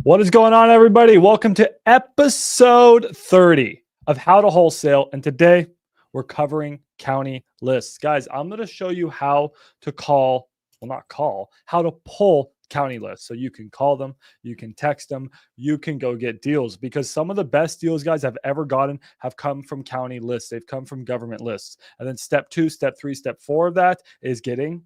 What is going on, everybody? Welcome to episode 30 of How to Wholesale. And today we're covering county lists. Guys, I'm going to show you how to how to pull county lists. So you can call them, you can text them, you can go get deals, because some of the best deals, guys, I've ever gotten have come from county lists. They've come from government lists. And then step 2, step 3, step 4 of that is getting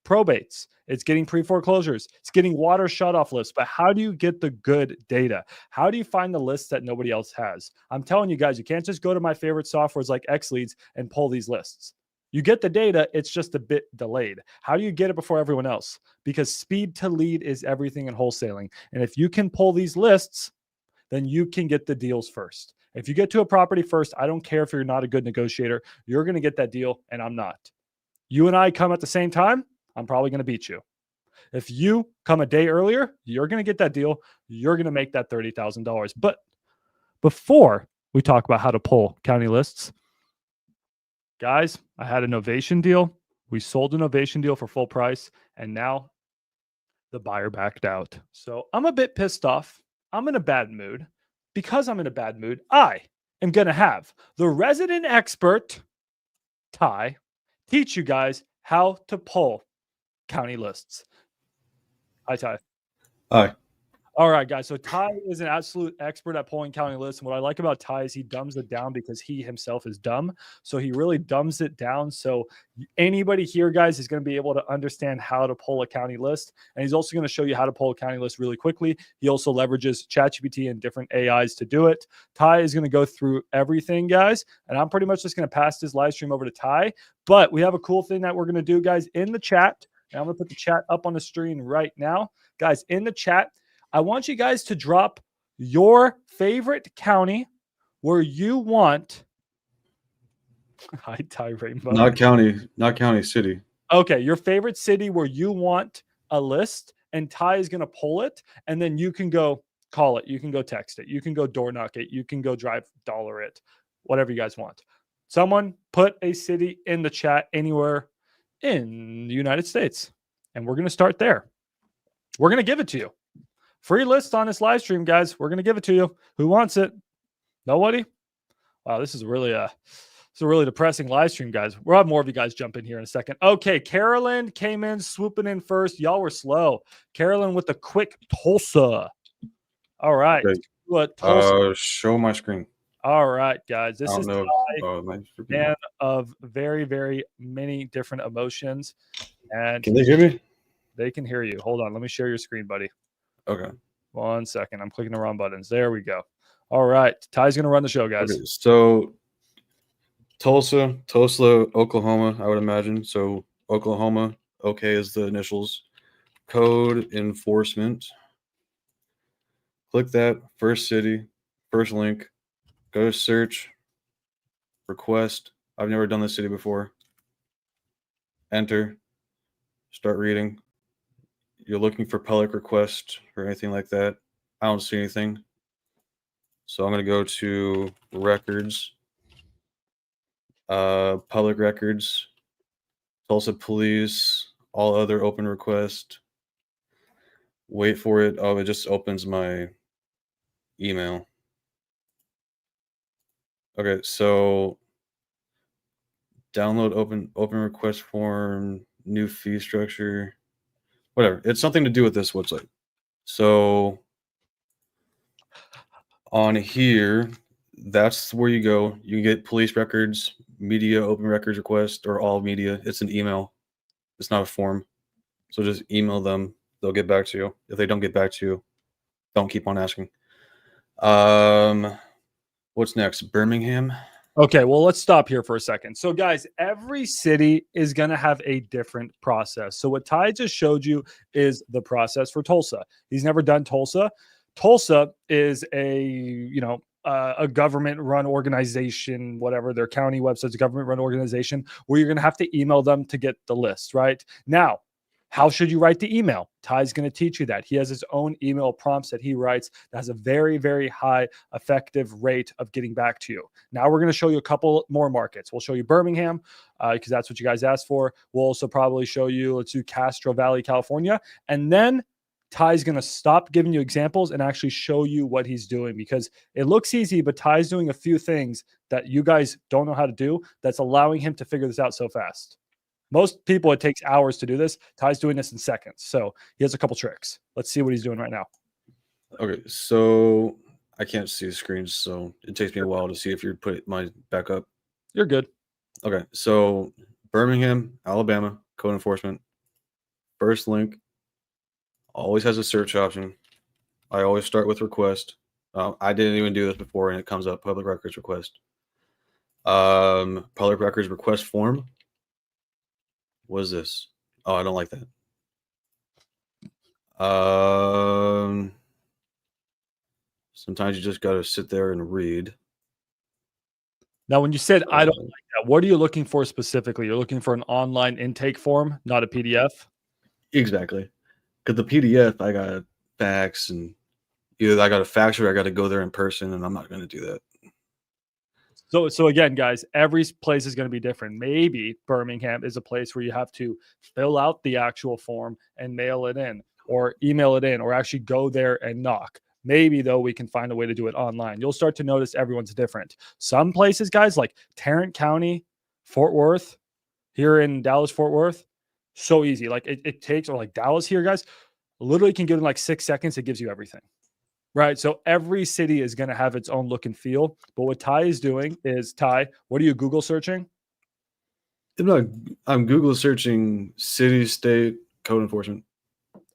probates. It's getting pre-foreclosures. It's getting water shutoff lists. But how do you get the good data? How do you find the lists that nobody else has? I'm telling you guys, you can't just go to my favorite softwares like XLeads and pull these lists. You get the data, it's just a bit delayed. How do you get it before everyone else? Because speed to lead is everything in wholesaling. And if you can pull these lists, then you can get the deals first. If you get to a property first, I don't care if you're not a good negotiator, you're going to get that deal, and I'm not. You and I come at the same time, I'm probably going to beat you. If you come a day earlier, you're going to get that deal. You're going to make that $30,000. But before we talk about how to pull county lists, guys, I had an Ovation deal. We sold an Ovation deal for full price, and now the buyer backed out. So I'm a bit pissed off. I'm in a bad mood. Because I'm in a bad mood, I am going to have the resident expert, Ty, teach you guys how to pull county lists. Hi, Ty. Hi. All right, guys. So Ty is an absolute expert at pulling county lists. And what I like about Ty is he dumbs it down because he himself is dumb. So he really dumbs it down. So anybody here, guys, is going to be able to understand how to pull a county list. And he's also going to show you how to pull a county list really quickly. He also leverages ChatGPT and different AIs to do it. Ty is going to go through everything, guys. And I'm pretty much just going to pass this live stream over to Ty. But we have a cool thing that we're going to do, guys, in the chat. And I'm going to put the chat up on the screen right now. Guys, in the chat, I want you guys to drop your favorite county where you want. Hi, Ty Rainbow. Not county, city. Okay, your favorite city where you want a list, and Ty is going to pull it, and then you can go call it. You can go text it. You can go door knock it. You can go drive dollar it, whatever you guys want. Someone put a city in the chat anywhere in the United States, and we're going to start there. We're going to give it to you. Free list on this live stream, guys. We're going to give it to you. Who wants it? Nobody? Wow, this is really a really depressing live stream, guys. We'll have more of you guys jump in here in a second. Okay, Carolyn came in, swooping in first. Y'all were slow. Carolyn with the quick Tulsa. All right. Okay. Show my screen. All right, guys. This is a man of very, very many different emotions. And can they hear me? They can hear you. Hold on. Let me share your screen, buddy. Okay. 1 second. I'm clicking the wrong buttons. There we go. All right. Ty's going to run the show, guys. Okay, so Tulsa, Oklahoma, I would imagine. So Oklahoma, OK is the initials. Code enforcement. Click that. First city, first link. Go to search. Request. I've never done this city before. Enter. Start reading. You're looking for public request or anything like that. I don't see anything. So I'm going to go to records, public records, Tulsa Police, all other open request. Wait for it. Oh, it just opens my email. Okay, so download open request form, new fee structure. Whatever. It's something to do with this website. So on here, that's where you go. You can get police records, media, open records request, or all media. It's an email. It's not a form. So just email them. They'll get back to you. If they don't get back to you, don't keep on asking. What's next? Birmingham. Okay, well, let's stop here for a second. So, guys, every city is going to have a different process. So what Ty just showed you is the process for Tulsa. He's never done Tulsa. Tulsa is a government-run organization, whatever, their county website's a government-run organization where you're going to have to email them to get the list, right? Now, how should you write the email? Ty's going to teach you that. He has his own email prompts that he writes that has a very, very high effective rate of getting back to you. Now we're going to show you a couple more markets. We'll show you Birmingham because that's what you guys asked for. We'll also probably show you, let's do Castro Valley, California. And then Ty's going to stop giving you examples and actually show you what he's doing, because it looks easy, but Ty's doing a few things that you guys don't know how to do that's allowing him to figure this out so fast. Most people, it takes hours to do this. Ty's doing this in seconds. So he has a couple tricks. Let's see what he's doing right now. Okay, so I can't see the screen, so it takes me a while to see if you're putting my back up. You're good. Okay, so Birmingham, Alabama, code enforcement. First link always has a search option. I always start with request. I didn't even do this before, and it comes up public records request. Public records request form. What is this? Oh, I don't like that. Sometimes you just got to sit there and read. Now, when you said I don't like that, what are you looking for specifically? You're looking for an online intake form, not a PDF? Exactly. Because the PDF, I got to fax, and either I got to fax or I got to go there in person, and I'm not going to do that. So again, guys, every place is going to be different. Maybe Birmingham is a place where you have to fill out the actual form and mail it in, or email it in, or actually go there and knock. Maybe, though, we can find a way to do it online. You'll start to notice everyone's different. Some places, guys, like Tarrant County, Fort Worth, here in Dallas, Fort Worth, so easy. Like it takes, or like Dallas here, guys, literally can give in like 6 seconds. It gives you everything. Right. So every city is going to have its own look and feel. But what Ty is doing is, Ty, what are you Google searching? I'm Google searching city, state, code enforcement.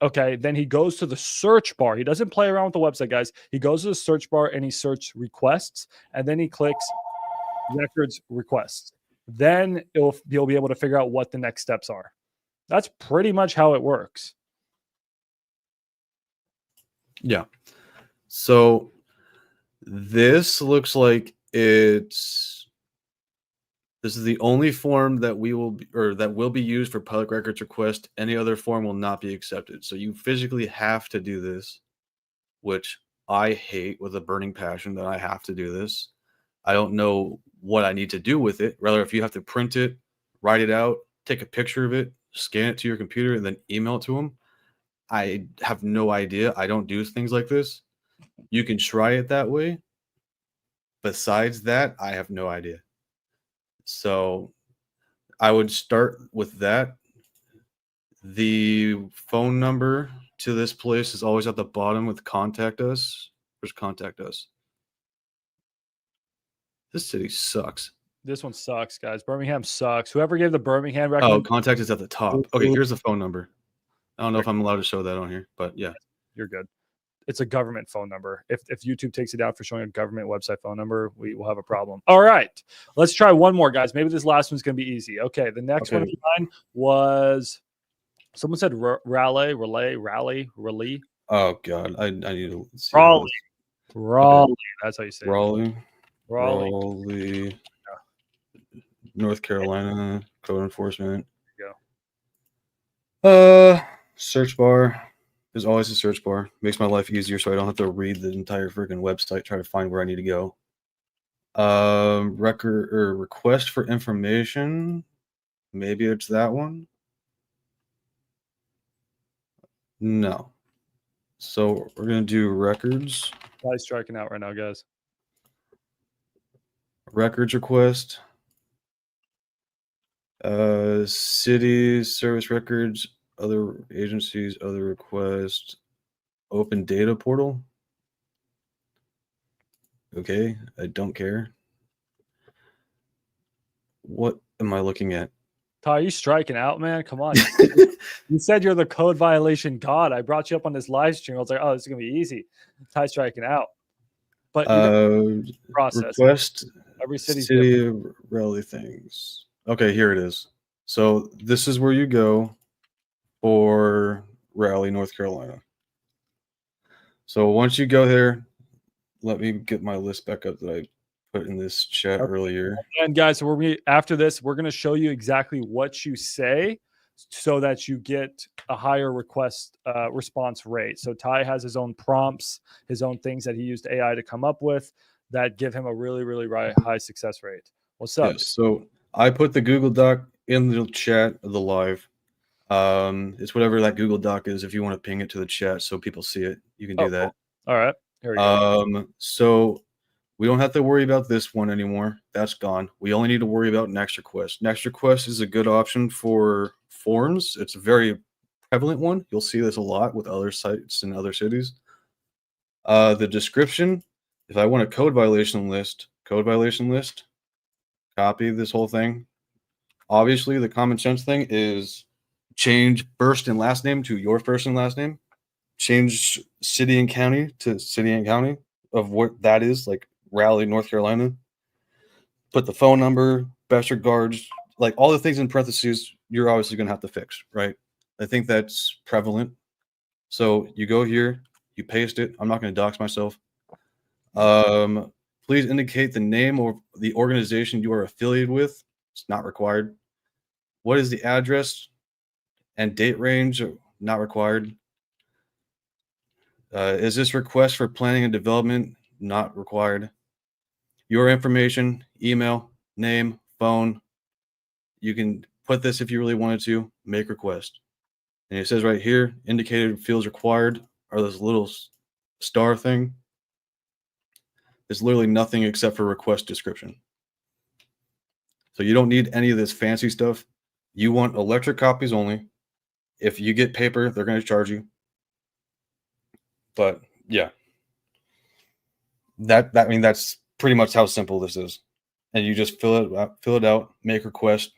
Okay. Then he goes to the search bar. He doesn't play around with the website, guys. He goes to the search bar and he searches requests. And then he clicks records requests. Then you'll be able to figure out what the next steps are. That's pretty much how it works. Yeah. So this looks like this is the only form that will be used for public records request. Any other form will not be accepted. So you physically have to do this, which I hate with a burning passion that I have to do this. I don't know what I need to do with it. Rather, if you have to print it, write it out, take a picture of it, scan it to your computer, and then email it to them, I have no idea. I don't do things like this. You can try it that way. Besides that, I have no idea. So I would start with that. The phone number to this place is always at the bottom with contact us. Where's contact us? This city sucks. This one sucks, guys. Birmingham sucks. Whoever gave the Birmingham recommendation. Oh, contact is at the top. Okay, here's the phone number. I don't know if I'm allowed to show that on here, but yeah. You're good. It's a government phone number. If YouTube takes it down for showing a government website phone number, we will have a problem. All right. Let's try one more, guys. Maybe this last one's going to be easy. Okay. The next one of mine was, someone said relay. Oh, God. I need to see. Raleigh. Okay. That's how you say it. Raleigh. Yeah. North Carolina, code enforcement. There you go. Search bar. There's always a search bar. Makes my life easier so I don't have to read the entire freaking website, try to find where I need to go. Record or request for information. Maybe it's that one. No. So we're going to do records. Probably striking out right now, guys. Records request. Cities, service records, other agencies, other requests, open data portal. Okay, I don't care. What am I looking at? Ty, you striking out, man? Come on. You said you're the code violation god. I brought you up on this live stream. I was like, oh, this is going to be easy. Ty striking out. But process. Request every city rally things. Okay, here it is. So this is where you go for Raleigh, North Carolina. So once you go there, let me get my list back up that I put in this chat earlier. And guys, so after this, we're going to show you exactly what you say so that you get a higher response rate. So Ty has his own prompts, his own things that he used AI to come up with that give him a really, really high success rate. What's up? Yes, so I put the Google Doc in the chat of the live. It's whatever that Google Doc is. If you want to ping it to the chat so people see it, you can do Oh, that. cool. All right. Here we go. So we don't have to worry about this one anymore. That's gone. We only need to worry about Next Request. Next Request is a good option for forms. It's a very prevalent one. You'll see this a lot with other sites in other cities. The description, if I want a code violation list, copy this whole thing. Obviously, the common sense thing is change first and last name to your first and last name. Change city and county to city and county of what that is, like Raleigh, North Carolina. Put the phone number, best regards, like all the things in parentheses, you're obviously going to have to fix, right? I think that's prevalent. So you go here, you paste it. I'm not going to dox myself. Please indicate the name of the organization you are affiliated with. It's not required. What is the address and date range? Not required. Is this request for planning and development? Not required. Your information, email, name, phone. You can put this if you really wanted to, make request. And it says right here, indicated fields required are this little star thing. It's literally nothing except for request description. So you don't need any of this fancy stuff. You want electric copies only. If you get paper, they're going to charge you. But yeah, that's pretty much how simple this is. And you just fill it out, make request.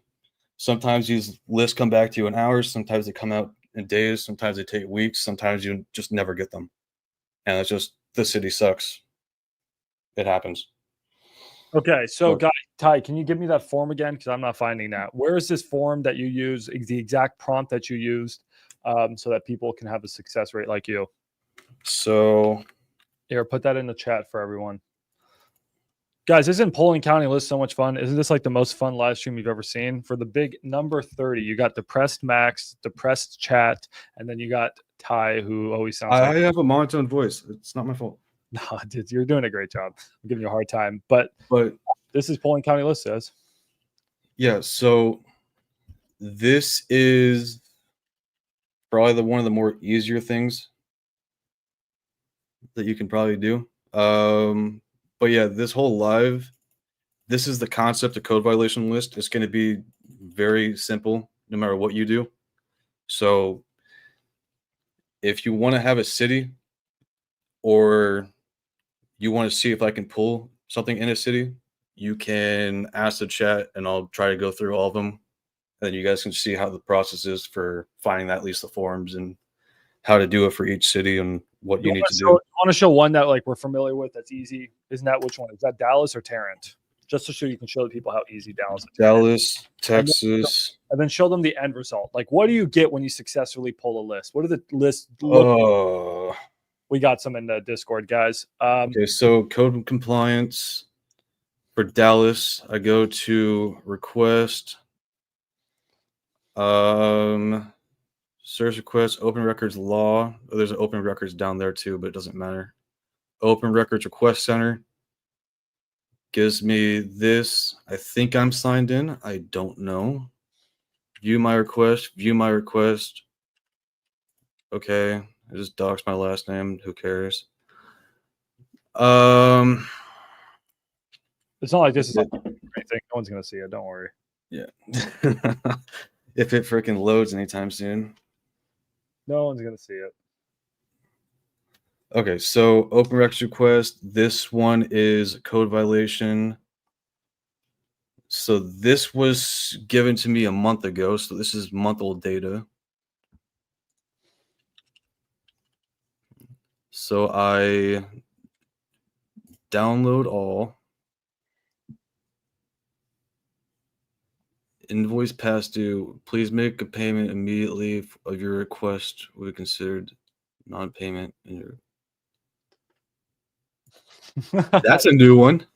Sometimes these lists come back to you in hours. Sometimes they come out in days. Sometimes they take weeks. Sometimes you just never get them. And it's just, the city sucks. It happens. Okay, so guy Ty, can you give me that form again? Because I'm not finding that. Where is this form that you use, the exact prompt that you used, so that people can have a success rate like you? So here, put that in the chat for everyone. Guys, isn't polling county list so much fun? Isn't this like the most fun live stream you've ever seen? For the big number 30, you got depressed Max, depressed chat, and then you got Ty, who always sounds I have a monotone voice. It's not my fault. No, dude, you're doing a great job. I'm giving you a hard time, but this is polling county list says. Yeah, so this is probably one of the more easier things that you can probably do. But yeah, this whole live, this is the concept of code violation list. It's going to be very simple no matter what you do. So if you want to have a city, or you want to see if I can pull something in a city, you can ask the chat and I'll try to go through all of them. And then you guys can see how the process is for finding at least the forms and how to do it for each city and what you need to do. I want to show one that like we're familiar with that's easy. Isn't that which one? Is that Dallas or Tarrant? Just so you can show the people how easy Dallas is. Dallas, Texas. And then show them the end result. Like, what do you get when you successfully pull a list? What do the lists look? We got some in the Discord, guys. Okay, so code compliance for Dallas. I go to request. Search request, open records law. Oh, there's an open records down there too, but it doesn't matter. Open records request center gives me this. I think I'm signed in. I don't know. View my request. Okay. I just doxed my last name. Who cares? It's not like this is anything. No one's gonna see it. Don't worry. Yeah. If it freaking loads anytime soon. No one's gonna see it. Okay, so open records request. This one is code violation. So this was given to me a month ago. So this is month-old data. So I download all. Invoice past due. Please make a payment immediately of your request will be considered non-payment in your. That's a new one.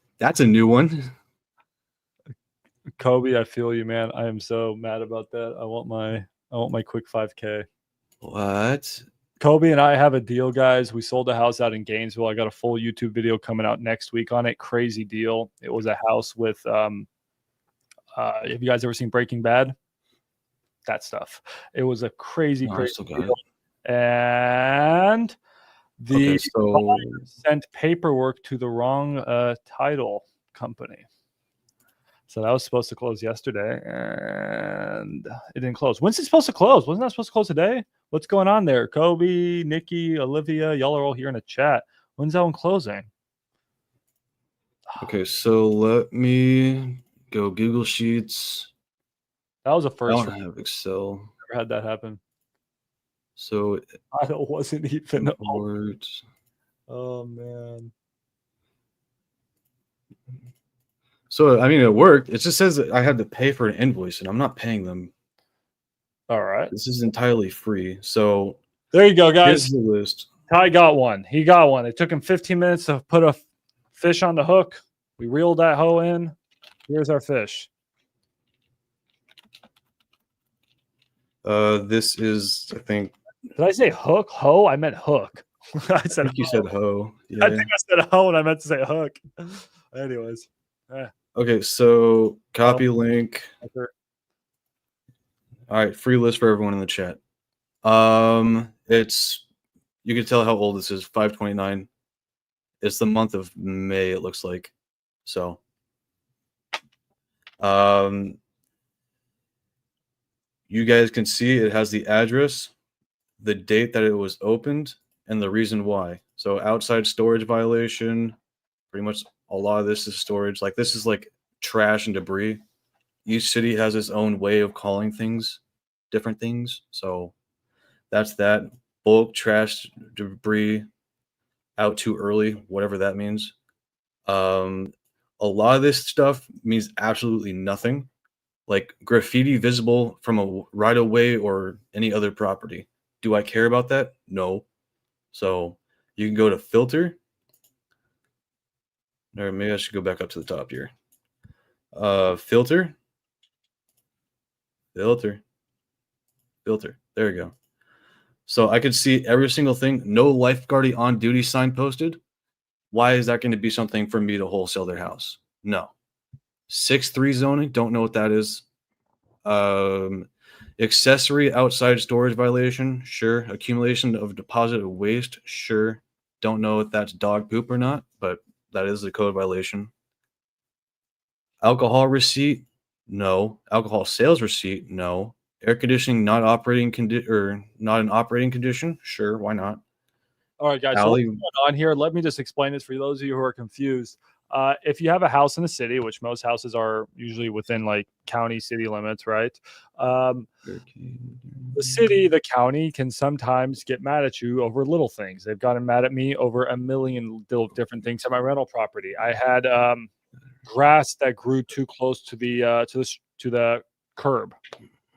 Kobe, I feel you, man. I am so mad about that. I want my quick 5K. What? Kobe and I have a deal, guys. We sold a house out in Gainesville. I got a full YouTube video coming out next week on it. Crazy deal. It was a house with have you guys ever seen Breaking Bad? that stuff. It was a crazy, No, I crazy still got deal. it. And Okay, the so buyer sent paperwork to the wrong title company. So that was supposed to close yesterday, and it didn't close. When's it supposed to close? Wasn't that supposed to close today? What's going on there? Kobe, Nikki, Olivia, y'all are all here in the chat. When's that one closing? okay, so let me go Google Sheets. That was a I first. don't have Excel. Never had that happen. So I wasn't even. import. Oh man. So I mean, it worked. It just says that I had to pay for an invoice, and I'm not paying them. All right. This is entirely free. So There you go, guys. here's the list. Ty got one. He got one. It took him 15 minutes to put a fish on the hook. We reeled that hoe in. Here's our fish. This is, I think. Did I say hook? Hoe? I meant hook. I I said think you said hoe. I Yeah. think I said hoe and I meant to say hook. Anyways. Okay, so copy link. Sure. All right, free list for everyone in the chat. It's, you can tell how old this is. 5/29. It's the month of May. It looks like. So, you guys can see it has the address, the date that it was opened, and the reason why. So outside storage violation. Pretty much a lot of this is storage. Like this is like trash and debris. Each city has its own way of calling things, different things. So that's that. Bulk trash debris out too early, whatever that means. A lot of this stuff means absolutely nothing. Like graffiti visible from a right of way or any other property. Do I care about that? No. So you can go to filter. Or maybe I should go back up to the top here. Filter. There we go. So I could see every single thing. No lifeguarding on duty sign posted. Why is that going to be something for me to wholesale their house? No. 6.3 zoning. Don't know what that is. Accessory outside storage violation. Sure. Accumulation of deposit of waste. Sure. Don't know if that's dog poop or not, but that is a code violation. Alcohol receipt. No. Alcohol sales receipt. No. Air conditioning not operating not in operating condition. Sure, why not? All right, guys. So what's going on here? Let me just explain this for those of you who are confused. If you have a house in the city, which most houses are usually within like county city limits, right? The city, the county can sometimes get mad at you over little things. They've gotten mad at me over a million different things at my rental property. I had grass that grew too close to the curb,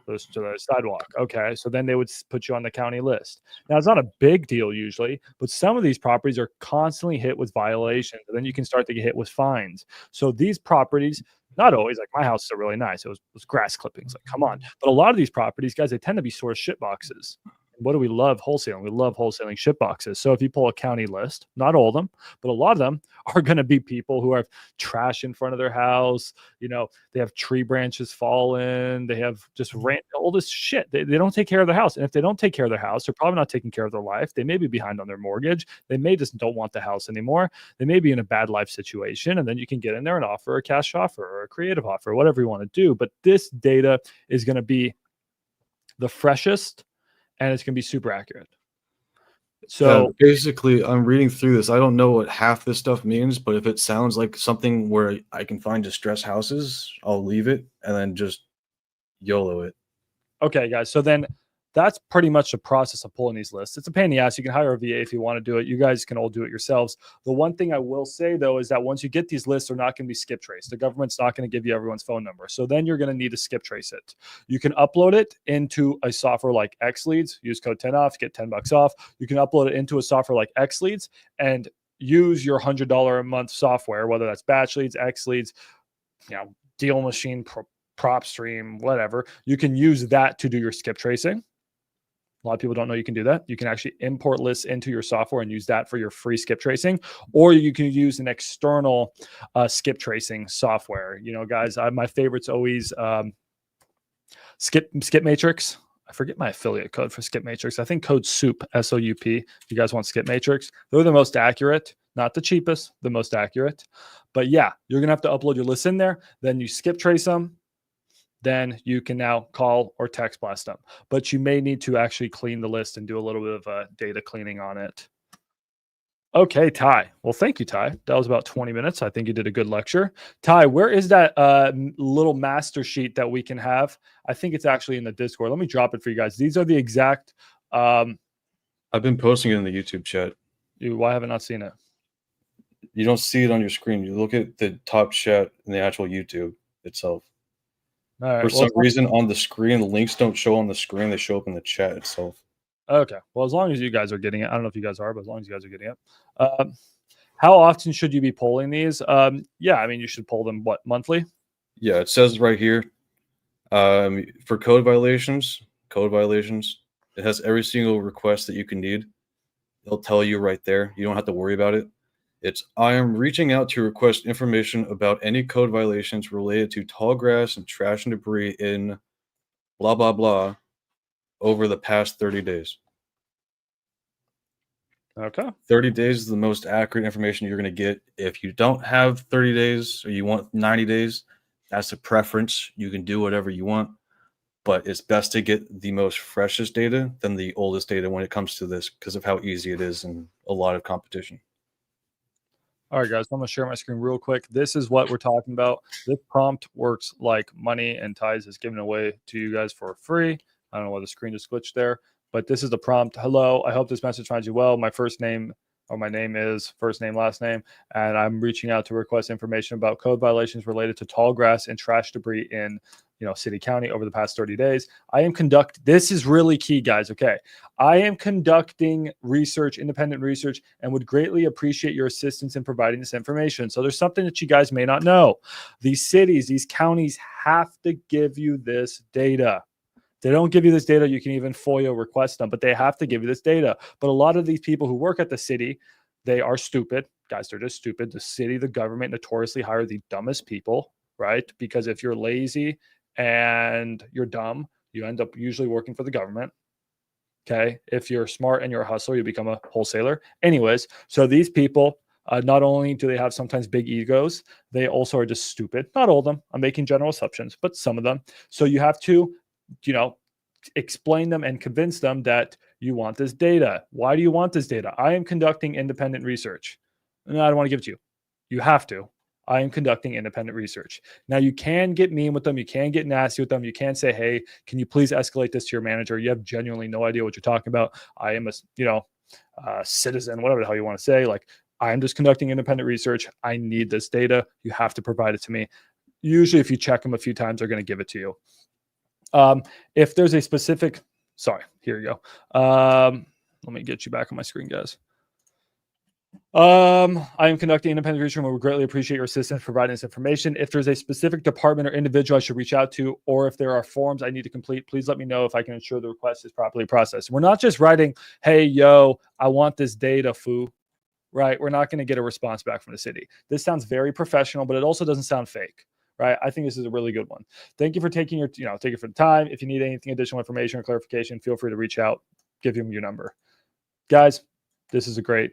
to the sidewalk. Okay, so then they would put you on the county list. Now it's not a big deal usually, but some of these properties are constantly hit with violations, and then you can start to get hit with fines. So these properties, not always, like my house is really nice. It was grass clippings. Like, come on. But a lot of these properties, guys, they tend to be sort of shit boxes. What do we love wholesaling? We love wholesaling shit boxes. So if you pull a county list, not all of them, but a lot of them are going to be people who have trash in front of their house. You know, they have tree branches fallen. They have just all this shit. They don't take care of their house. And if they don't take care of their house, they're probably not taking care of their life. They may be behind on their mortgage. They may just don't want the house anymore. They may be in a bad life situation. And then you can get in there and offer a cash offer or a creative offer, whatever you want to do. But this data is going to be the freshest, and it's going to be super accurate. So basically, I'm reading through this. I don't know what half this stuff means, but if it sounds like something where I can find distressed houses, I'll leave it and then just YOLO it. Okay, guys. So then that's pretty much the process of pulling these lists. It's a pain in the ass. You can hire a VA if you want to do it. You guys can all do it yourselves. The one thing I will say, though, is that once you get these lists, they're not going to be skip traced. The government's not going to give you everyone's phone number. So then you're going to need to skip trace it. You can upload it into a software like XLeads. Use code 10 off, get $10 off. You can upload it into a software like XLeads and use your $100 a month software, whether that's Batch Leads, XLeads, Deal Machine, Prop Stream, whatever. You can use that to do your skip tracing. A lot of people don't know you can do that. You can actually import lists into your software and use that for your free skip tracing, or you can use an external skip tracing software. Guys, my favorite's always Skip Matrix. I forget my affiliate code for Skip Matrix. I think code SOUP, SOUP. If you guys want Skip Matrix, they're the most accurate, not the cheapest, the most accurate. But yeah, you're going to have to upload your lists in there. Then you skip trace them. Then you can now call or text blast them. But you may need to actually clean the list and do a little bit of data cleaning on it. Okay, Ty. Well, thank you, Ty. That was about 20 minutes. I think you did a good lecture. Ty, where is that little master sheet that we can have? I think it's actually in the Discord. Let me drop it for you guys. These are the exact. I've been posting it in the YouTube chat. Why haven't I seen it? You don't see it on your screen. You look at the top chat in the actual YouTube itself. All right. For some reason, on the screen, the links don't show on the screen. They show up in the chat itself. Okay. Well, as long as you guys are getting it, I don't know if you guys are, but as long as you guys are getting it. How often should you be polling these? Yeah, I mean, you should poll them, what, monthly? Yeah, it says right here, for code violations, it has every single request that you can need. They'll tell you right there. You don't have to worry about it. I am reaching out to request information about any code violations related to tall grass and trash and debris in blah, blah, blah over the past 30 days. Okay. 30 days is the most accurate information you're going to get. If you don't have 30 days or you want 90 days, that's a preference. You can do whatever you want, but it's best to get the most freshest data than the oldest data when it comes to this because of how easy it is and a lot of competition. All right, guys, I'm going to share my screen real quick. This is what we're talking about. This prompt works like money, and Ty's is given away to you guys for free. I don't know why the screen just glitched there, but this is the prompt. Hello, I hope this message finds you well. My name is first name, last name, and I'm reaching out to request information about code violations related to tall grass and trash debris in city, county over the past 30 days. This is really key, guys. Okay. I am conducting research, independent research, and would greatly appreciate your assistance in providing this information. So there's something that you guys may not know. These cities, these counties have to give you this data. If they don't give you this data, you can even FOIA request them, but they have to give you this data. But a lot of these people who work at the city, they are stupid. Guys, they're just stupid. The city, the government notoriously hire the dumbest people, right? Because if you're lazy and you're dumb, you end up usually working for the government. Okay. If you're smart and you're a hustler, you become a wholesaler. Anyways, so these people, not only do they have sometimes big egos, they also are just stupid. Not all of them. I'm making general assumptions, but some of them. So you have to, explain them and convince them that you want this data. Why do you want this data? I am conducting independent research. No, I don't want to give it to you. You have to. I am conducting independent research. Now, you can get mean with them. You can get nasty with them. You can say, hey, can you please escalate this to your manager? You have genuinely no idea what you're talking about. I am a citizen, whatever the hell you want to say. Like, I'm just conducting independent research. I need this data. You have to provide it to me. Usually, if you check them a few times, they're going to give it to you. If there's a specific, here you go. Let me get you back on my screen, guys. I am conducting independent research and would greatly appreciate your assistance providing this information. If there's a specific department or individual I should reach out to, or if there are forms I need to complete, please let me know if I can ensure the request is properly processed. We're not just writing, hey, yo, I want this data, foo, right? We're not going to get a response back from the city. This sounds very professional, but it also doesn't sound fake, right? I think this is a really good one. Thank you for taking for the time. If you need anything additional information or clarification, feel free to reach out, give him your number. Guys, this is a great.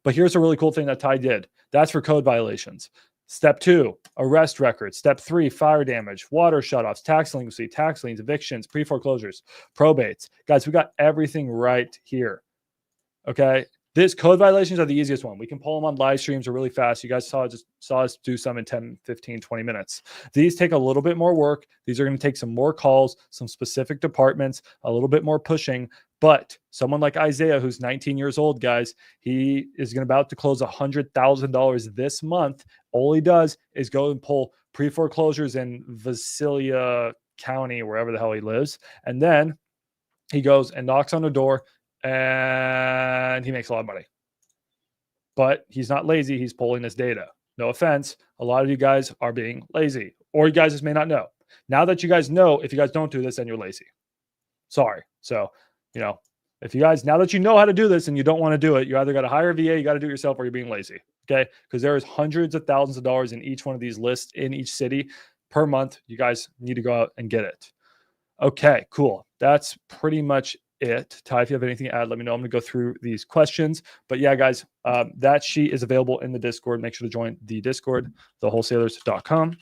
But here's a really cool thing that Ty did. That's for code violations. Step 2, arrest records. Step 3, fire damage, water shutoffs, tax delinquency, tax liens, evictions, pre-foreclosures, probates. Guys, we got everything right here. Okay. This code violations are the easiest one. We can pull them on live streams. Are really fast. You guys saw us do some in 10, 15, 20 minutes. These take a little bit more work. These are going to take some more calls, some specific departments, a little bit more pushing. But someone like Isaiah, who's 19 years old, guys, he is about to close $100,000 this month. All he does is go and pull pre-foreclosures in Visalia County, wherever the hell he lives. And then he goes and knocks on the door, and he makes a lot of money. But he's not lazy. He's pulling this data. No offense. A lot of you guys are being lazy, or you guys just may not know. Now that you guys know, if you guys don't do this, then you're lazy. Sorry. So, if you guys, now that you know how to do this and you don't want to do it, you either got to hire a VA, you got to do it yourself, or you're being lazy. Okay. Because there is hundreds of thousands of dollars in each one of these lists in each city per month. You guys need to go out and get it. Okay, cool. That's pretty much it. Ty, if you have anything to add, let me know. I'm going to go through these questions. But yeah, guys, that sheet is available in the Discord. Make sure to join the Discord, thewholesalers.com. That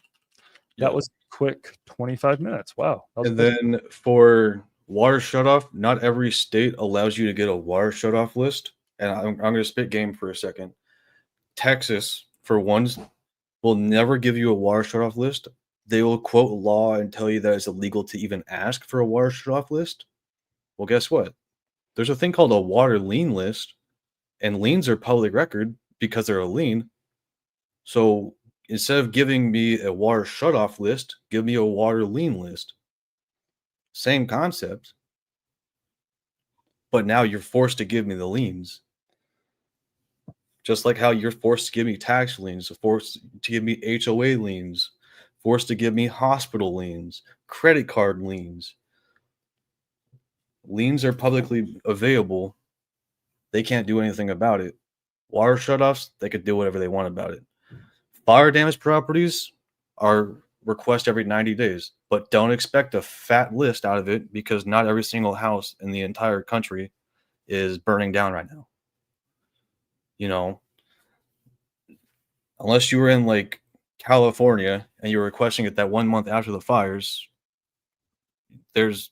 Yeah. was quick 25 minutes. Wow. That was And quick. then for water shutoff, not every state allows you to get a water shutoff list. And I'm going to spit game for a second. Texas, for one, will never give you a water shutoff list. They will quote law and tell you that it's illegal to even ask for a water shutoff list. Well, guess what? There's a thing called a water lien list, and liens are public record because they're a lien. So instead of giving me a water shutoff list, give me a water lien list. Same concept, but now you're forced to give me the liens. Just like how you're forced to give me tax liens, forced to give me HOA liens, forced to give me hospital liens, credit card liens. Liens are publicly available. They can't do anything about it. Water shutoffs, they could do whatever they want about it. Fire damage properties are request every 90 days, but don't expect a fat list out of it because not every single house in the entire country is burning down right now. You know, unless you were in like California and you were requesting it that 1 month after the fires, there's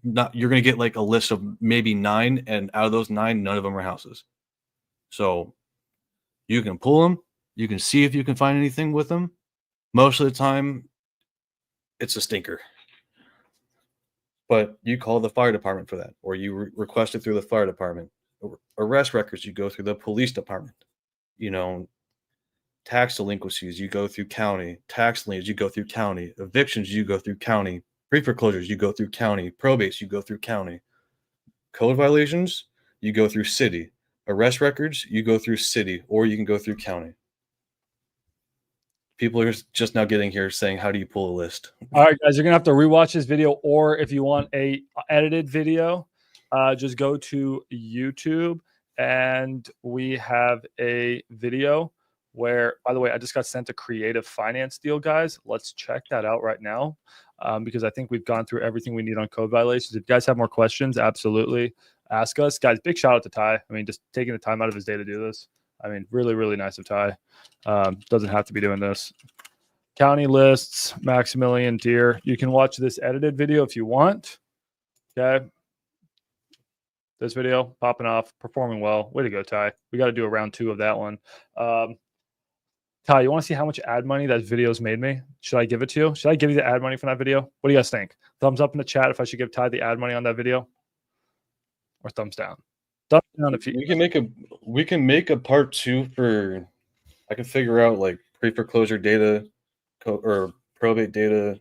not, you're going to get like a list of maybe 9, and out of those 9, none of them are houses. So you can pull them, you can see if you can find anything with them. Most of the time, it's a stinker. But you call the fire department for that, or you request it through the fire department. Arrest records, you go through the police department. You know, tax delinquencies, you go through county. Tax liens, you go through county. Evictions, you go through county. Pre-foreclosures, you go through county. Probates, you go through county. Code violations, you go through city. Arrest records, you go through city, or you can go through county. People are just now getting here saying, how do you pull a list? All right, guys, you're gonna have to rewatch this video, or if you want a edited video, just go to YouTube, and we have a video where, by the way, I just got sent a creative finance deal, guys. Let's check that out right now, because I think we've gone through everything we need on code violations. If you guys have more questions, absolutely ask us, guys. Big shout out to Ty. I mean, just taking the time out of his day to do this. I mean, really, really nice of Ty. Doesn't have to be doing this. County lists, Maximilian, Dier. You can watch this edited video if you want. Okay. This video popping off, performing well. Way to go, Ty. We got to do a round 2 of that one. Ty, you want to see how much ad money that video's made me? Should I give it to you? Should I give you the ad money from that video? What do you guys think? Thumbs up in the chat if I should give Ty the ad money on that video, or thumbs down? Thumbs down if you. We can make a part 2 for. I can figure out like pre-foreclosure data, or probate data,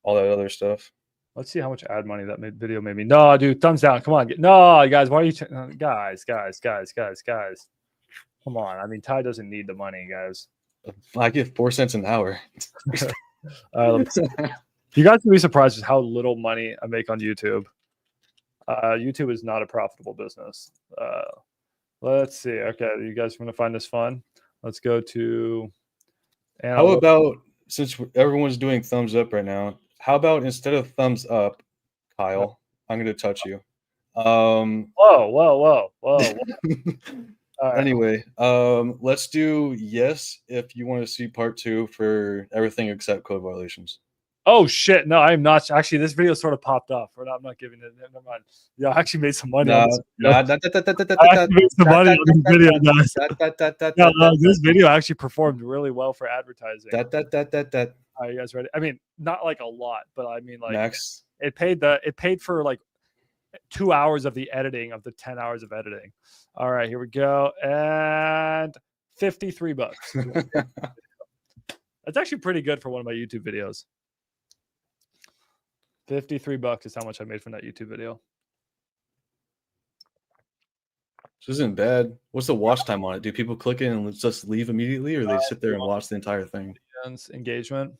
all that other stuff. Let's see how much ad money that video made me. No, dude, thumbs down. Come on. No, guys, why are you... Guys. Come on. I mean, Ty doesn't need the money, guys. I get 4 cents an hour. You guys can be surprised at how little money I make on YouTube. YouTube is not a profitable business. Let's see. Okay, you guys want to find this fun? Let's go to... How about, since everyone's doing thumbs up right now, how about instead of thumbs up, Kyle, I'm going to touch you. Whoa. Right. Anyway, let's do yes if you want to see part 2 for everything except code violations. Oh shit! No, I'm not. Actually, this video sort of popped off. I'm not giving it. Never mind. Yeah, I actually made some money. I actually made some money on this video, guys. No, this video actually performed really well for advertising. Are you guys ready? I mean, not like a lot, but I mean, like, Max. It paid for like 2 hours of the editing of the 10 hours of editing. All right, here we go, and $53. That's actually pretty good for one of my YouTube videos. $53 is how much I made from that YouTube video. This isn't bad. What's the watch time on it? Do people click it and just leave immediately, or they sit there and watch the entire thing? Engagement.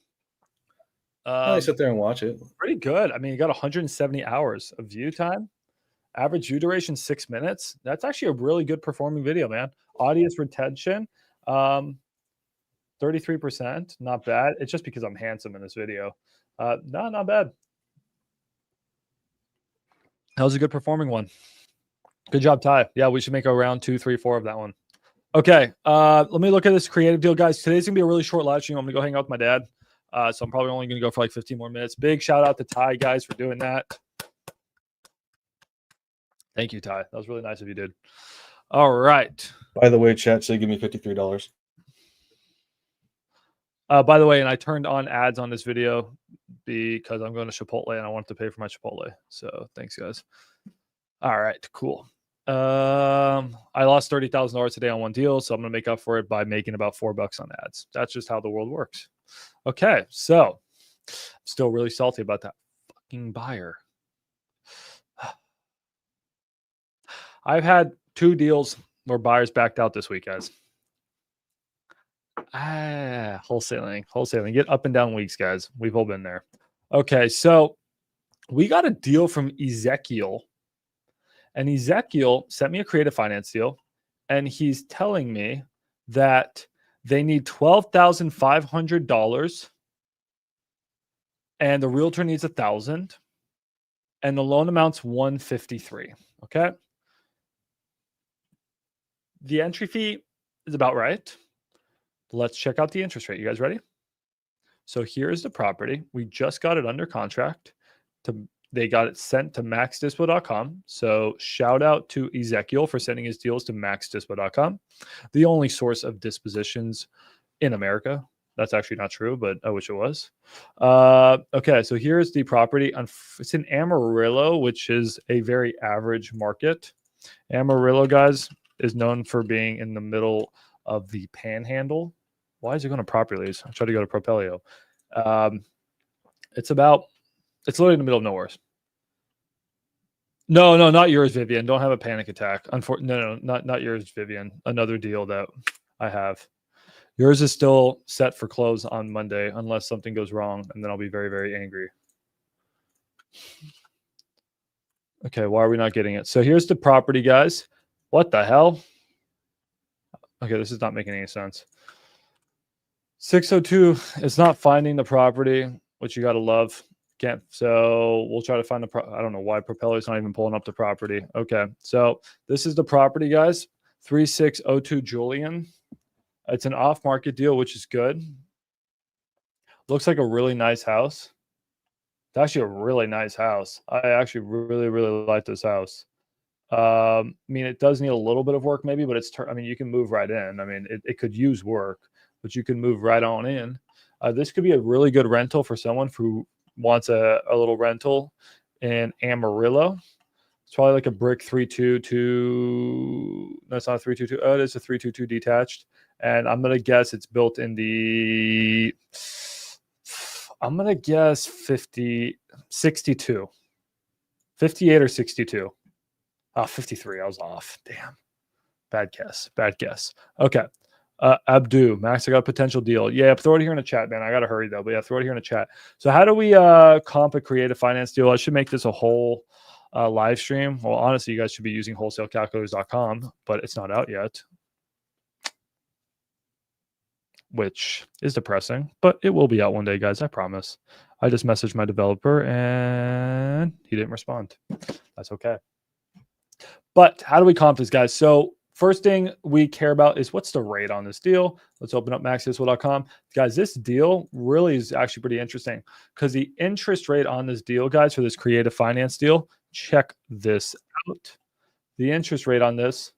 They sit there and watch it. Pretty good. I mean, you got 170 hours of view time. Average view duration 6 minutes. That's actually a really good performing video, man. Audience retention, 33%. Not bad. It's just because I'm handsome in this video. No, not bad. That was a good performing one. Good job, Ty. Yeah, we should make a round 2, 3, 4 of that one. Okay, let me look at this creative deal, guys. Today's gonna be a really short live stream. I'm gonna go hang out with my dad. So I'm probably only gonna go for like 15 more minutes. Big shout out to Ty, guys, for doing that. Thank you, Ty. That was really nice of you, dude. All right. By the way, chat said give me $53. By the way, and I turned on ads on this video because I'm going to Chipotle and I want to pay for my Chipotle. So thanks, guys. All right, cool. I lost $30,000 today on one deal, so I'm gonna make up for it by making about $4 on ads. That's just how the world works. Okay, so I'm still really salty about that fucking buyer. I've had 2 deals where buyers backed out this week, guys. Wholesaling. Get up and down weeks, guys. We've all been there. Okay, so we got a deal from Ezekiel. And Ezekiel sent me a creative finance deal, and he's telling me that they need $12,500, and the realtor needs $1,000, and the loan amount's $153. Okay, the entry fee is about right. Let's check out the interest rate. You guys ready? So here's the property. We just got it under contract. They got it sent to maxdispo.com. So shout out to Ezekiel for sending his deals to maxdispo.com, the only source of dispositions in America. That's actually not true, but I wish it was. Okay, so here's the property. It's in Amarillo, which is a very average market. Amarillo, guys, is known for being in the middle of the panhandle. Why is it going to property leads? I tried to go to Propelio. It's literally in the middle of nowhere. No, not yours, Vivian. Don't have a panic attack. No, not yours, Vivian. Another deal that I have. Yours is still set for close on Monday unless something goes wrong, and then I'll be very, very angry. Okay, why are we not getting it? So here's the property, guys. What the hell? Okay, this is not making any sense. 602 is not finding the property, which you got to love. So we'll try to find I don't know why Propeller's not even pulling up the property. Okay, so this is the property, guys. 3602 Julian. It's an off-market deal, which is good. Looks like a really nice house. It's actually a really nice house. I actually really, really like this house. I mean, it does need a little bit of work maybe, but I mean, you can move right in. I mean, it could use work, but you can move right on in. This could be a really good rental for someone who wants a little rental in Amarillo. It's probably like a brick 322. That's not a 322. Oh, it is a 322 detached. And I'm going to guess it's built in the, I'm going to guess 62. 58 or 62. Oh, 53. I was off. Damn. Bad guess. Okay. Abdu, Max, I got a potential deal. Yeah, throw it here in the chat, man. I got to hurry though. But yeah, throw it here in the chat. So how do we comp a creative finance deal? I should make this a whole live stream. Well, honestly, you guys should be using wholesalecalculators.com, but it's not out yet, which is depressing, but it will be out one day, guys. I promise. I just messaged my developer and he didn't respond. That's okay. But how do we comp this, guys? So first thing we care about is what's the rate on this deal. Let's open up maxdispo.com. Guys, this deal really is actually pretty interesting because the interest rate on this deal, guys, for this creative finance deal, check this out. The interest rate on this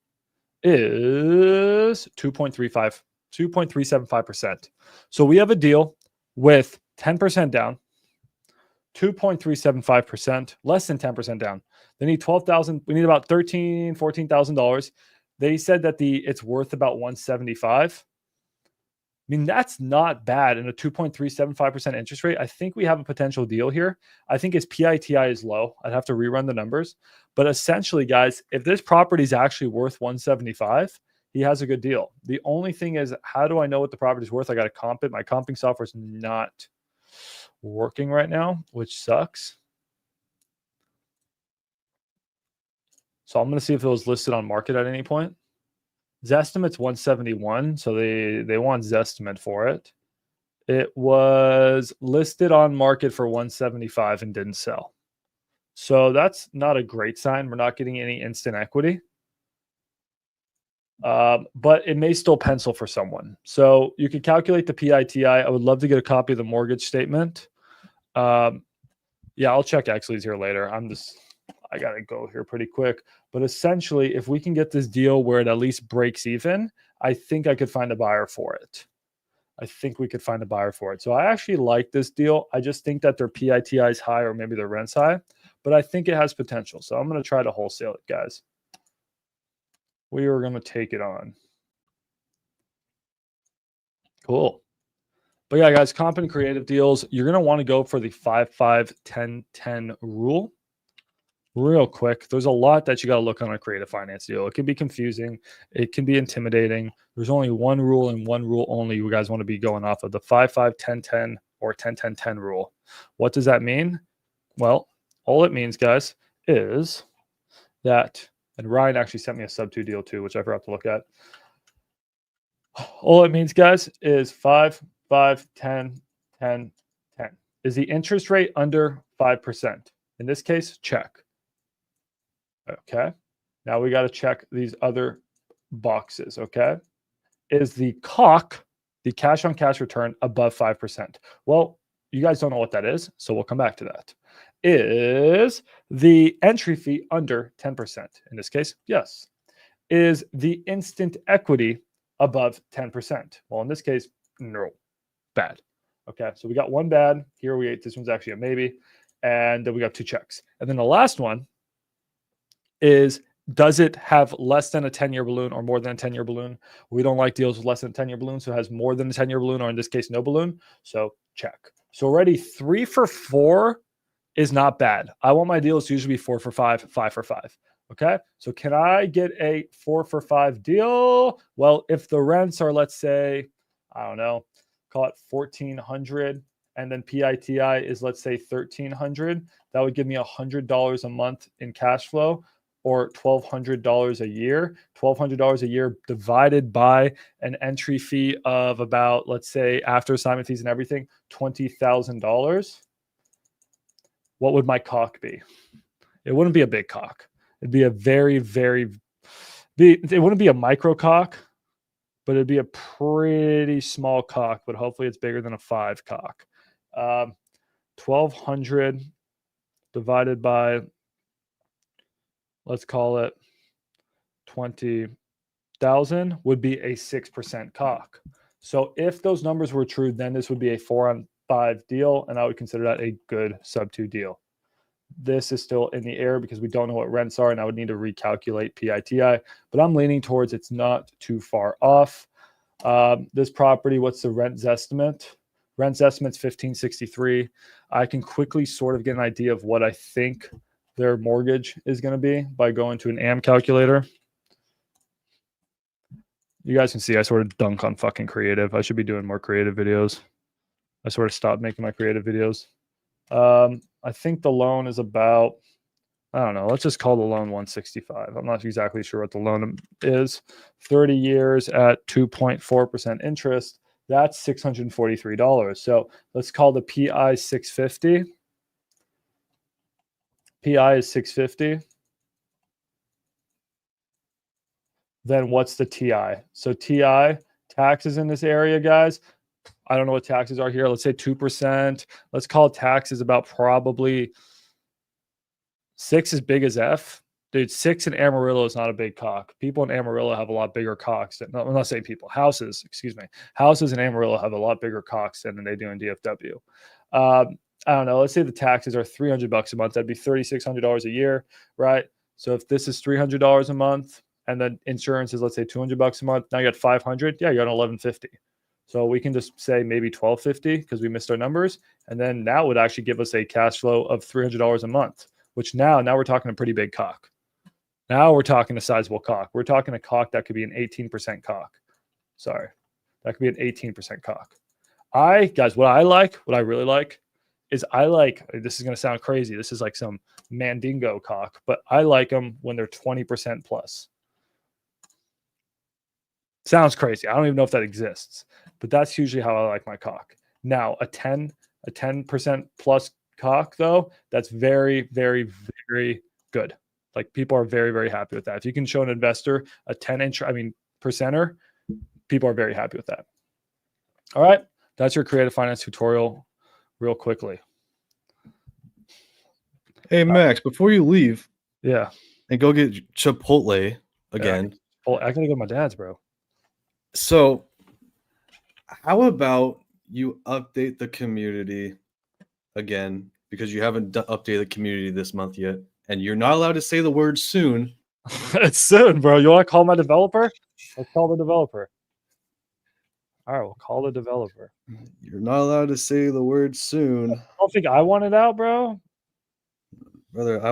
is 2.375%. So we have a deal with 10% down, 2.375%, less than 10% down. They need $12,000. We need about $13,000, $14,000. They said that it's worth about $175. I mean, that's not bad in a 2.375% interest rate. I think we have a potential deal here. I think his PITI is low. I'd have to rerun the numbers. But essentially, guys, if this property is actually worth $175, he has a good deal. The only thing is, how do I know what the property is worth? I got to comp it. My comping software is not working right now, which sucks. So I'm going to see if it was listed on market at any point. Zestimate's 171, so they want Zestimate for it. It was listed on market for 175 and didn't sell. So that's not a great sign. We're not getting any instant equity. But it may still pencil for someone. So you can calculate the PITI. I would love to get a copy of the mortgage statement. Yeah, I'll check Exley's here later. I got to go here pretty quick. But essentially, if we can get this deal where it at least breaks even, I think I could find a buyer for it. I think we could find a buyer for it. So I actually like this deal. I just think that their PITI is high or maybe their rent's high, but I think it has potential. So I'm going to try to wholesale it, guys. We are going to take it on. Cool. But yeah, guys, comp and creative deals, you're going to want to go for the 5-5-10-10 rule. Real quick, there's a lot that you got to look on a creative finance deal. It can be confusing. It can be intimidating. There's only one rule and one rule only you guys want to be going off of, the 5-5-10-10 or 10-10-10 rule. What does that mean? Well, all it means, guys, is that, and Ryan actually sent me a sub 2 deal too, which I forgot to look at. All it means, guys, is 5-5-10-10-10. Is the interest rate under 5%? In this case, check. Okay. Now we got to check these other boxes. Okay. Is the COC, the cash on cash return, above 5%? Well, you guys don't know what that is, so we'll come back to that. Is the entry fee under 10%? In this case, yes. Is the instant equity above 10%? Well, in this case, no. Bad. Okay. So we got one bad. Here this one's actually a maybe. And then we got 2 checks. And then the last one is, does it have less than a 10-year balloon or more than a 10-year balloon? We don't like deals with less than a 10-year balloon, so it has more than a 10-year balloon, or in this case, no balloon. So check. So already 3 for 4 is not bad. I want my deals to usually be 4 for 5, 5 for 5. Okay. So can I get a 4 for 5 deal? Well, if the rents are, let's say, I don't know, call it 1,400. And then PITI is, let's say, 1,300. That would give me $100 a month in cash flow, or $1,200 a year. $1,200 a year divided by an entry fee of about, let's say, after assignment fees and everything, $20,000. What would my COC be? It wouldn't be a big COC. It'd be a it wouldn't be a micro COC, but it'd be a pretty small COC, but hopefully it's bigger than a 5 COC. 1,200 divided by, let's call it 20,000 would be a 6% COC. So if those numbers were true, then this would be a 4-on-5 deal, and I would consider that a good sub 2 deal. This is still in the air because we don't know what rents are, and I would need to recalculate PITI, but I'm leaning towards it's not too far off. This property, what's the rent estimate? Rent estimate's $1,563. I can quickly sort of get an idea of what I think their mortgage is going to be by going to an AM calculator. You guys can see I sort of dunk on fucking creative. I should be doing more creative videos. I sort of stopped making my creative videos. I think the loan is about, I don't know, let's just call the loan 165. I'm not exactly sure what the loan is. 30 years at 2.4% interest. That's $643. So let's call the PI 650. PI is 650. Then what's the TI? So TI, taxes in this area, guys. I don't know what taxes are here. Let's say 2%. Let's call taxes about probably 6 as big as F. Dude, 6 in Amarillo is not a big COC. People in Amarillo have a lot bigger COCs. I'm not saying people. Houses, excuse me. Houses in Amarillo have a lot bigger COCs than they do in DFW. I don't know. Let's say the taxes are $300 a month. That'd be $3,600 a year, right? So if this is $300 a month, and then insurance is, let's say, $200 a month, now you got $500. Yeah, you got $1,150. So we can just say maybe $1,250 because we missed our numbers, and then that would actually give us a cash flow of $300 a month. Which now we're talking a pretty big COC. Now we're talking a sizable COC. We're talking a COC that could be an 18% COC. Sorry, that could be an 18% COC. Guys, what I really like is this is going to sound crazy. This is like some Mandingo COC, but I like them when they're 20% plus. Sounds crazy. I don't even know if that exists, but that's usually how I like my COC. Now, a 10% plus cock though, that's very, very, very good. Like people are very, very happy with that. If you can show an investor a 10-inch, percenter, people are very happy with that. All right. That's your creative finance tutorial real quickly. Hey, Max, before you leave Yeah. and go get Chipotle again. Oh, I gotta go to my dad's, bro. So, how about you update the community again, because you haven't updated the community this month yet, and you're not allowed to say the word soon. It's soon, bro. You want to call my developer? Let's call the developer. All right, we'll call the developer. You're not allowed to say the word soon. I don't think I want it out, bro. Brother,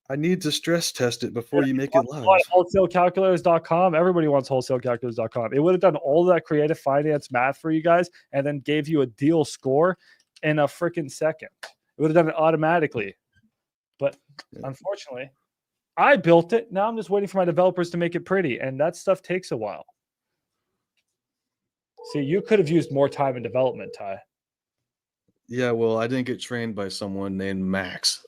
I need to stress test it before you make it live. Wholesalecalculators.com. Everybody wants wholesalecalculators.com. It would have done all that creative finance math for you guys and then gave you a deal score in a freaking second. It would have done it automatically. But unfortunately, I built it. Now I'm just waiting for my developers to make it pretty. And that stuff takes a while. See, you could have used more time in development, Ty. Yeah, well, I didn't get trained by someone named Max.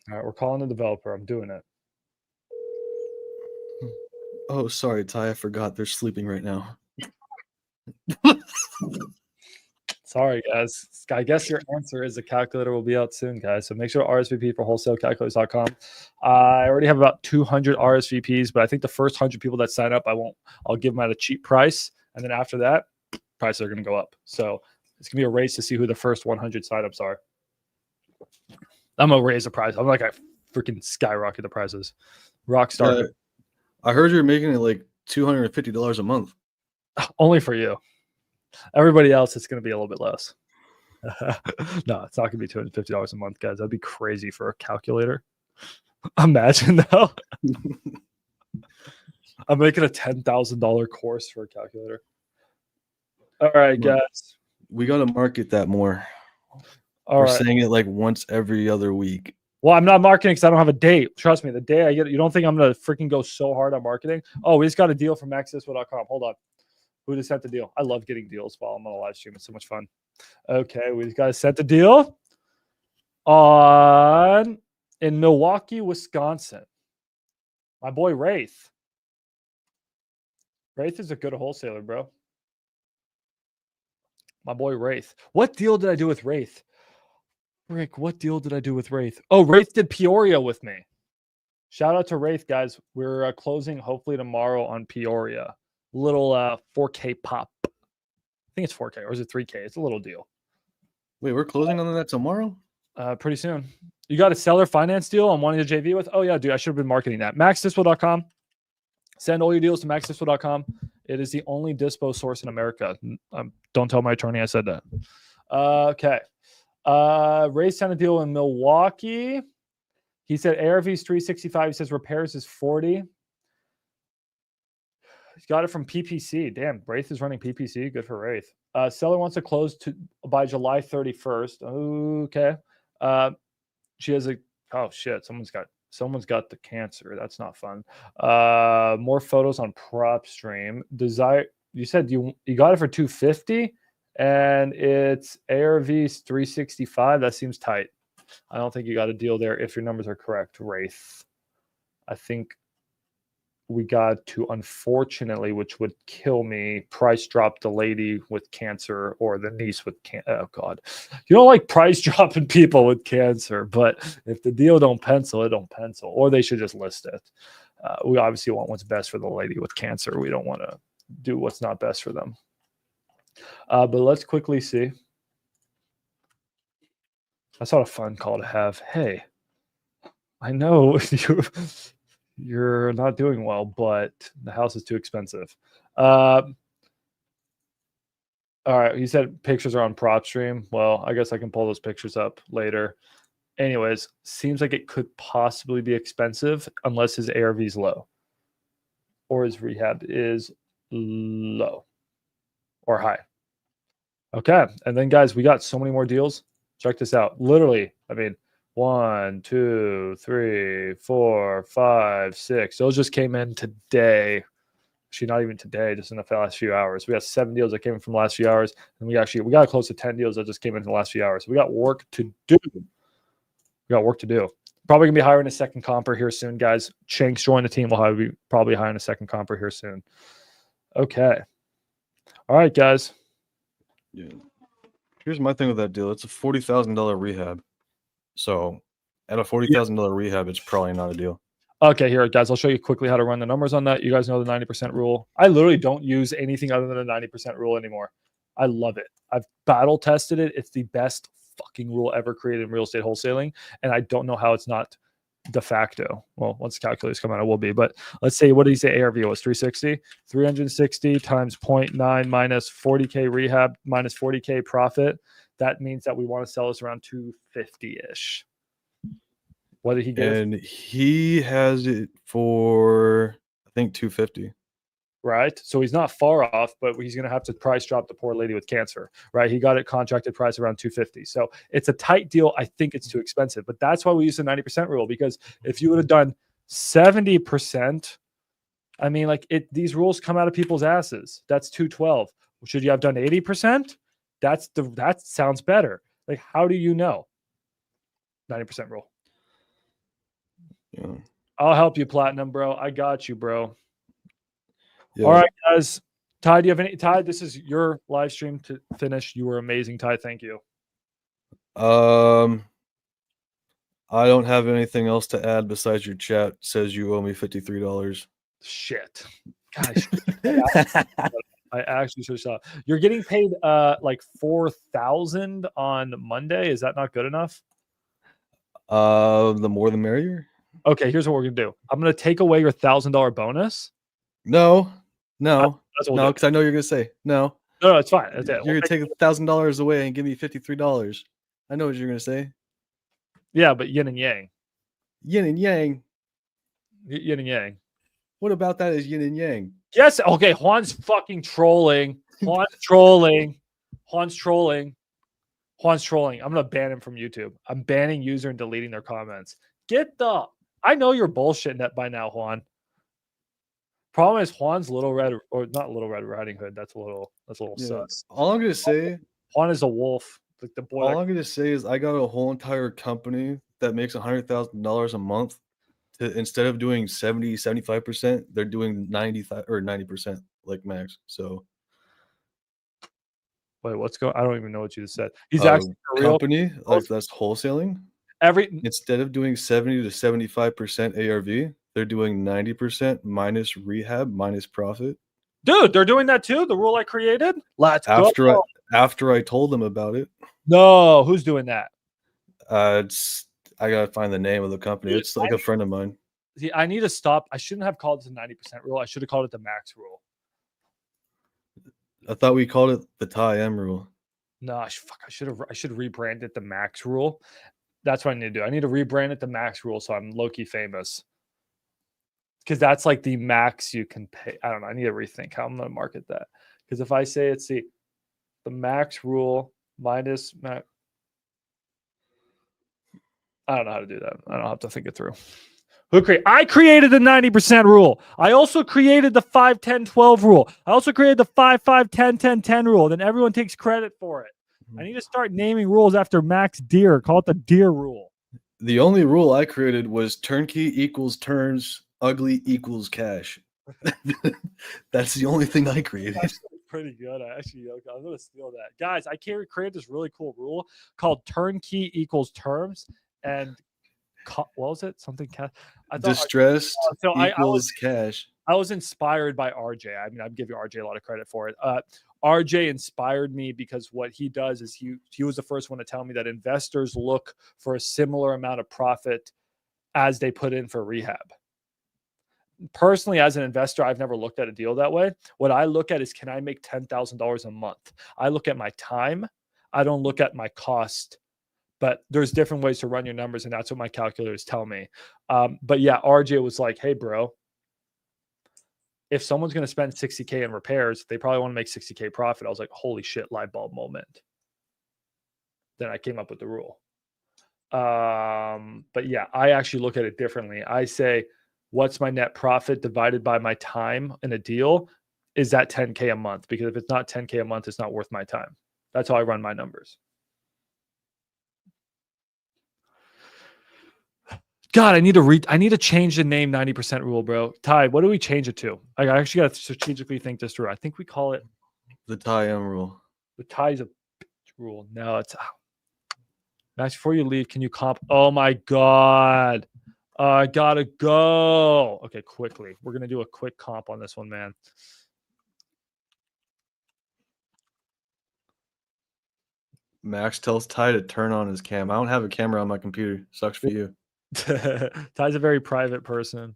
All right, we're calling the developer. I'm doing it. Oh, sorry, Ty. I forgot they're sleeping right now. Sorry, guys. I guess your answer is the calculator will be out soon, guys. So make sure to RSVP for wholesalecalculators.com. I already have about 200 RSVPs, but I think the first 100 people that sign up, I'll give them at a cheap price. And then after that, prices are going to go up. So it's going to be a race to see who the first 100 signups are. I'm going to raise the price. I'm like, I freaking skyrocket the prices. Rockstar. I heard you're making it like $250 a month. Only for you. Everybody else, it's going to be a little bit less. No, it's not going to be $250 a month, guys. That'd be crazy for a calculator. Imagine though. I'm making a $10,000 course for a calculator. All right, guys. We got to market that more. We're saying it like once every other week. Well, I'm not marketing because I don't have a date. Trust me, the day I get it, you don't think I'm going to freaking go so hard on marketing? Oh, we just got a deal from maxdispo.com. Hold on. Who just sent the deal? I love getting deals while I'm on a live stream. It's so much fun. Okay, we just got to set the deal in Milwaukee, Wisconsin. My boy Wraith. Wraith is a good wholesaler, bro. My boy Wraith. What deal did I do with Wraith? Rick, what deal did I do with Wraith? Oh, Wraith did Peoria with me. Shout out to Wraith, guys. We're closing hopefully tomorrow on Peoria. Little 4K pop. I think it's 4K, or is it 3K? It's a little deal. Wait, we're closing on that tomorrow? Pretty soon. You got a seller finance deal I'm wanting to JV with? Oh, yeah, dude. I should have been marketing that. maxdispo.com. Send all your deals to maxdispo.com. It is the only dispo source in America. Don't tell my attorney I said that. Okay. Ray sent a deal in Milwaukee. He said ARV's 365. He says repairs is 40. He's got it from PPC. Damn, Wraith is running PPC. Good for Wraith. Seller wants to close by July 31st. Okay. She has oh shit, someone's got the cancer. That's not fun. More photos on PropStream. Desire. You said you got it for 250 and it's ARV's 365. That seems tight. I don't think you got a deal there if your numbers are correct, Wraith. I think we got to, unfortunately, which would kill me, price drop the lady with cancer or the niece with cancer. Oh, God. You don't like price dropping people with cancer, but if the deal don't pencil, it don't pencil. Or they should just list it. We obviously want what's best for the lady with cancer. We don't want to do what's not best for them. But let's quickly see. That's not a fun call to have. Hey, I know you're not doing well, but the house is too expensive. All right. He said pictures are on PropStream. Well, I guess I can pull those pictures up later. Anyways, seems like it could possibly be expensive unless his ARV is low or his rehab is low or high. Okay. And then, guys, we got so many more deals. Check this out. Literally, 1, 2, 3, 4, 5, 6. Those just came in today. Actually, not even today, just in the last few hours. We got 7 deals that came in from the last few hours, and we got close to 10 deals that just came in the last few hours. We got work to do. Probably gonna be hiring a second comper here soon, guys. Shanks joined the team. We'll be probably hiring a second comper here soon. Okay. All right, guys. Yeah. Here's my thing with that deal. It's a $40,000 rehab. So at a $40,000 rehab, it's probably not a deal. Okay, here, guys. I'll show you quickly how to run the numbers on that. You guys know the 90% rule. I literally don't use anything other than the 90% rule anymore. I love it. I've battle tested it. It's the best fucking rule ever created in real estate wholesaling. And I don't know how it's not de facto. Well, once the calculators come out, it will be. But let's say, what did he say ARV was? 360? 360 times 0.9 minus 40K rehab minus 40K profit. That means that we want to sell this around 250-ish. What did he get? And he has it for, I think, 250. Right. So he's not far off, but he's going to have to price drop the poor lady with cancer. Right. He got it contracted price around 250. So it's a tight deal. I think it's too expensive, but that's why we use the 90% rule, because if you would have done 70%, I mean, like these rules come out of people's asses. That's 212. Should you have done 80%? That sounds better. Like, how do you know? 90% rule. Yeah. I'll help you, Platinum, bro. I got you, bro. Yeah. All right, guys. Ty, do you have any? Ty, this is your live stream to finish. You were amazing, Ty. Thank you. I don't have anything else to add besides your chat says you owe me $53. Shit. Gosh. I actually should have saw. You're getting paid like 4,000 on Monday. Is that not good enough? The more the merrier. Okay, here's what we're gonna do. I'm gonna take away your $1,000 bonus. No, because I know you're gonna say no. No, it's fine. That's it. You're gonna take $1,000 away and give me $53. I know what you're gonna say. Yeah, but yin and yang. Yin and yang. Yin and yang. What about that is yin and yang? Yes. Okay. Juan's fucking trolling. Juan's trolling. I'm gonna ban him from YouTube. I'm banning user and deleting their comments. I know you're bullshitting that by now, Juan. Problem is Juan's Little Red, or not Little Red Riding Hood. That's a little sus. All I'm gonna say, Juan is a wolf. Like the boy. All I'm gonna say is I got a whole entire company that makes $100,000 a month. Instead of doing 75%, they're doing 90% like Max. So wait, what's going? I don't even know what you just said. He's actually a real company like that's wholesaling. Instead of doing 70 to 75% ARV, they're doing 90% minus rehab minus profit. Dude, they're doing that too. The rule I created. Let's go. After I told them about it. No, who's doing that? I gotta find the name of the company. It's like a friend of mine. See, I need to stop. I shouldn't have called it the 90% rule. I should have called it the max rule. I thought we called it the Ty-M rule. No, I should rebrand it the max rule. That's what I need to do. I need to rebrand it the max rule so I'm low-key famous. Because that's like the max you can pay. I don't know. I need to rethink how I'm going to market that. Because if I say it's the max rule minus max, I don't know how to do that. I don't have to think it through. I created the 90% rule. I also created the 5, 10, 12 rule. I also created the 5, 5, 10, 10, 10 rule. Then everyone takes credit for it. I need to start naming rules after Max Dier. Call it the Dier rule. The only rule I created was turnkey equals turns, ugly equals cash. That's the only thing I created. That's pretty good. I'm going to steal that. Guys, I created this really cool rule called turnkey equals terms and what was it? Something cash. Distressed equals cash. I was inspired by RJ. I mean, I'd give you RJ a lot of credit for it. RJ inspired me because what he does is he was the first one to tell me that investors look for a similar amount of profit as they put in for rehab. Personally, as an investor, I've never looked at a deal that way. What I look at is, can I make $10,000 a month? I look at my time. I don't look at my cost. But there's different ways to run your numbers, and that's what my calculators tell me. But yeah, RJ was like, hey, bro, if someone's going to spend $60K in repairs, they probably want to make $60K profit. I was like, holy shit, light bulb moment. Then I came up with the rule. But yeah, I actually look at it differently. I say what's my net profit divided by my time in a deal? Is that 10K a month? Because if it's not 10K a month, it's not worth my time. That's how I run my numbers. God, I need to change the name 90% rule, bro. Ty, what do we change it to? I actually got to strategically think this through. I think we call it The Ty M rule. the Ty's a rule. No, it's Max, before you leave, can you comp? Oh my God. I gotta go. Okay, quickly. We're gonna do a quick comp on this one, man. Max tells Ty to turn on his cam. I don't have a camera on my computer. Sucks for you. Ty's a very private person.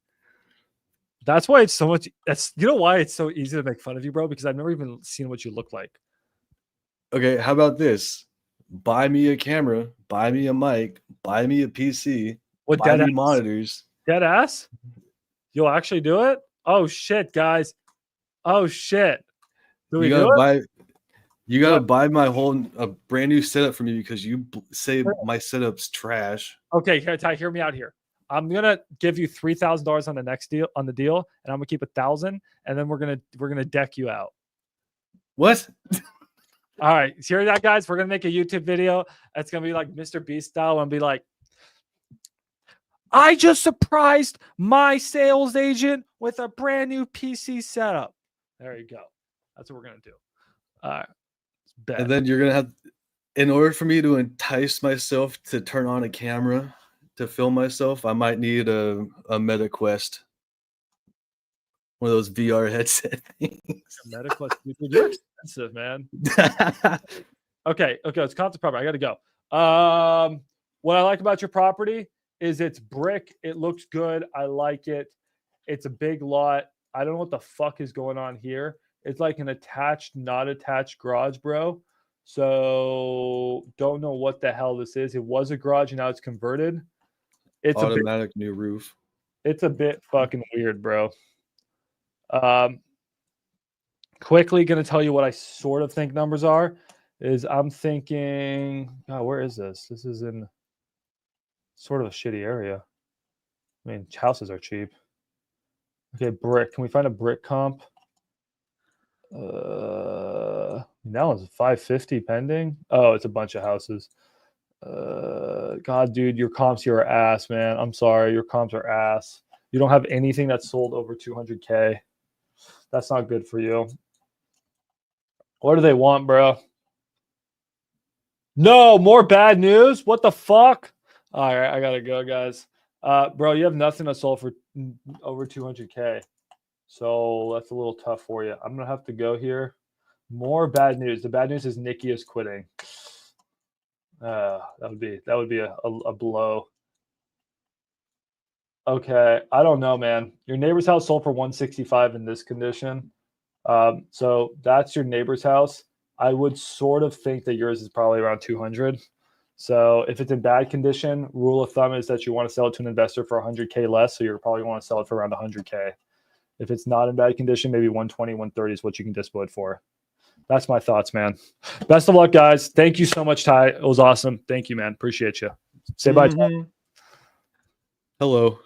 That's why it's so much. You know why it's so easy to make fun of you, bro? Because I've never even seen what you look like. Okay, how about this? Buy me a camera, buy me a mic, buy me a PC, What, buy dead me ass? monitors. Dead ass? You'll actually do it? Oh shit, guys. Oh shit. Do we do it? You gotta buy my a brand new setup for me because you say my setup's trash. Okay, here, Ty, hear me out here. I'm gonna give you $3,000 on the next deal, and I'm gonna keep 1,000, and then we're gonna deck you out. What? All right, hear that, guys? We're gonna make a YouTube video. It's gonna be like Mr. Beast style, and be like, I just surprised my sales agent with a brand new PC setup. There you go. That's what we're gonna do. All right. Bet. And then you're gonna have, in order for me to entice myself to turn on a camera to film myself, I might need a MetaQuest, one of those VR headset things. MetaQuest, you're expensive, man. Okay, let's count the property. I gotta go. What I like about your property is it's brick. It looks good. I like it. It's a big lot. I don't know what the fuck is going on here. It's like an attached, not attached garage, bro. So don't know what the hell this is. It was a garage and now it's converted. It's automatic new roof. It's a bit fucking weird, bro. Quickly gonna tell you what I sort of think numbers are. Is I'm thinking, oh, where is this? This is in sort of a shitty area. I mean, houses are cheap. Okay, brick. Can we find a brick comp? That one's 550 pending. Oh, it's a bunch of houses. God, dude, your comps here are ass, man. I'm sorry, your comps are ass. You don't have anything that's sold over 200K. That's not good for you. What do they want, bro? No, more bad news? What the fuck? All right, I gotta go, guys. Bro, you have nothing that sold for over 200K. So that's a little tough for you. I'm gonna have to go here. More bad news. The bad news is Nikki is quitting. That would be a blow. Okay, I don't know, man. Your neighbor's house sold for 165 in this condition. So that's your neighbor's house. I would sort of think that yours is probably around 200. So if it's in bad condition, rule of thumb is that you want to sell it to an investor for 100K less. So you probably want to sell it for around 100K. If it's not in bad condition, maybe 120, 130 is what you can dispo it for. That's my thoughts, man. Best of luck, guys. Thank you so much, Ty. It was awesome. Thank you, man. Appreciate you. Say bye, Ty. Hello.